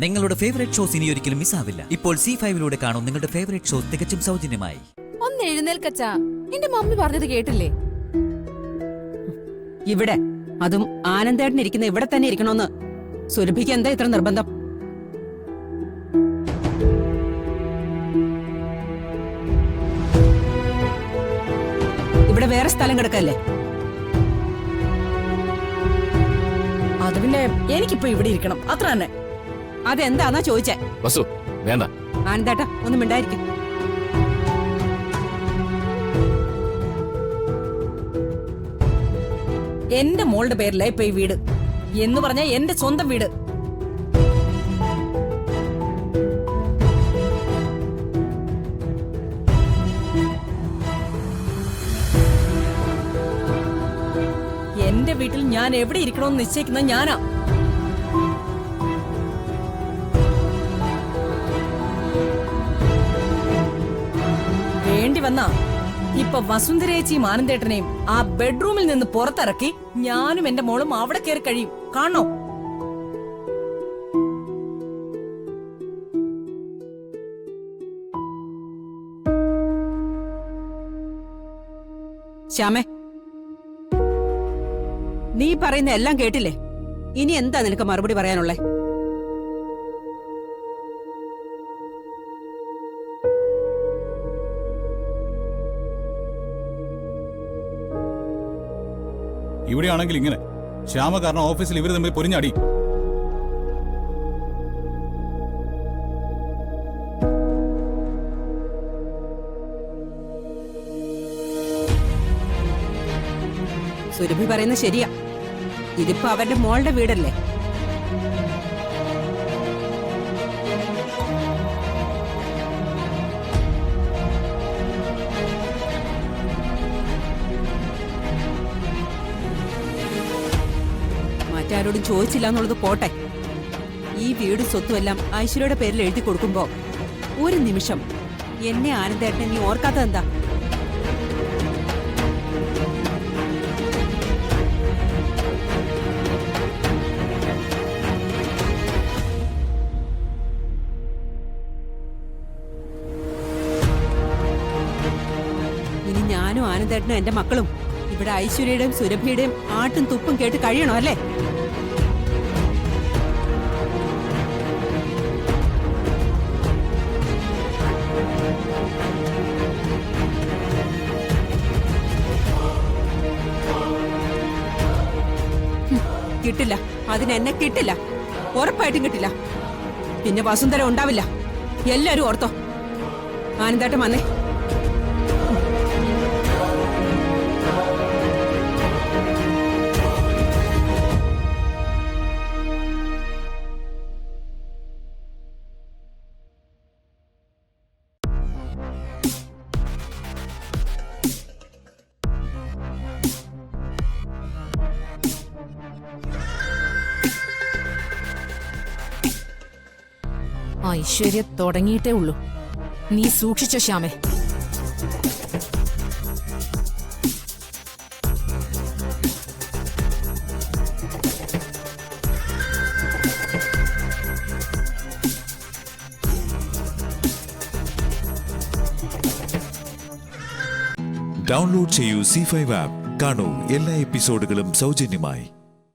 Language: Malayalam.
നിങ്ങളുടെ ഫേവറേറ്റ് ഷോസ് ഇനി ഒരിക്കലും മിസ്സാവില്ല. ഇപ്പോൾ C5 കാണും നിങ്ങളുടെ ഫേവറേറ്റ് ഷോസ് തികച്ചും സൗജന്യമായി. ഒന്ന് എഴുന്നേൽക്കച്ചാ, എന്റെ മമ്മി പറഞ്ഞത് കേട്ടില്ലേ? ഇവിടെ അതും ആനന്ദേട്ടൻ ഇരിക്കുന്ന ഇവിടെ തന്നെ ഇരിക്കണോന്ന് സുരഭിക്ക് എന്താ ഇത്ര നിർബന്ധം? ഇവിടെ വേറെ സ്ഥലം കിടക്കല്ലേ? അത് പിന്നെ എനിക്കിപ്പോ ഇവിടെ ഇരിക്കണം, അത്ര തന്നെ. അതെന്താന്നാ ചോദിച്ചേ? വസു വേണ്ട. ആനന്ദേട്ടാ ഒന്നും മിണ്ടായിരിക്കും. എന്റെ മോളുടെ പേരിലാ ഇപ്പൊ ഈ വീട് എന്ന് പറഞ്ഞ എന്റെ സ്വന്തം വീട്. എന്റെ വീട്ടിൽ ഞാൻ എവിടെ ഇരിക്കണമെന്ന് നിശ്ചയിക്കുന്നത് ഞാനാ. വേണ്ടി വന്നാ ഇപ്പൊ വസുന്ധരേച്ചിയും ആനന്ദേട്ടനെയും ആ ബെഡ്റൂമിൽ നിന്ന് പുറത്തിറക്കി ഞാനും എന്റെ മോളും അവിടെ കയറി കഴിയും. കാണോ? ശ്യാമേ, നീ പറയുന്ന എല്ലാം കേട്ടില്ലേ? ഇനി എന്താ നിനക്ക് മറുപടി പറയാനുള്ളേ? ഇവിടെയാണെങ്കിൽ ഇങ്ങനെ ശ്യാമ കാരണം ഓഫീസിൽ ഇവർ തമ്മിൽ പൊരിഞ്ഞടി. സുരഭി പറയുന്നത് ശരിയാ. ഇതിപ്പോ അവരുടെ മോളുടെ വീടല്ലേ? മറ്റാരോടും ചോദിച്ചില്ല എന്നുള്ളത് പോട്ടെ. ഈ വീടും സ്വത്തും എല്ലാം ഐശ്വര്യയുടെ പേരിൽ എഴുതി കൊടുക്കുമ്പോ ഒരു നിമിഷം എന്നെ ആനന്ദേട്ടനെ നീ ഓർക്കാത്തതെന്താ? ഇനി ഞാനും ആനന്ദേട്ടനും എന്റെ മക്കളും ഇവിടെ ഐശ്വര്യയുടെയും സുരഭിയുടെയും ആട്ടും തുപ്പും കേട്ട് കഴിയണോ അല്ലേ? കിട്ടില്ല, അതിനെന്നെ കിട്ടില്ല, ഉറപ്പായിട്ടും കിട്ടില്ല. പിന്നെ വസുന്ധര ഉണ്ടാവില്ല. എല്ലാരും ഓർത്തോ. ആനന്ദേട്ടൻ വന്നേ. ഐശ്വര്യ തുടങ്ങിയിട്ടേ ഉള്ളൂ. നീ സൂക്ഷിച്ചോ ശ്യാമേ. ഡൗൺലോഡ് ചെയ്യൂ C5 ആപ്പ്. കാണൂ എല്ലാ എപ്പിസോഡുകളും സൗജന്യമായി.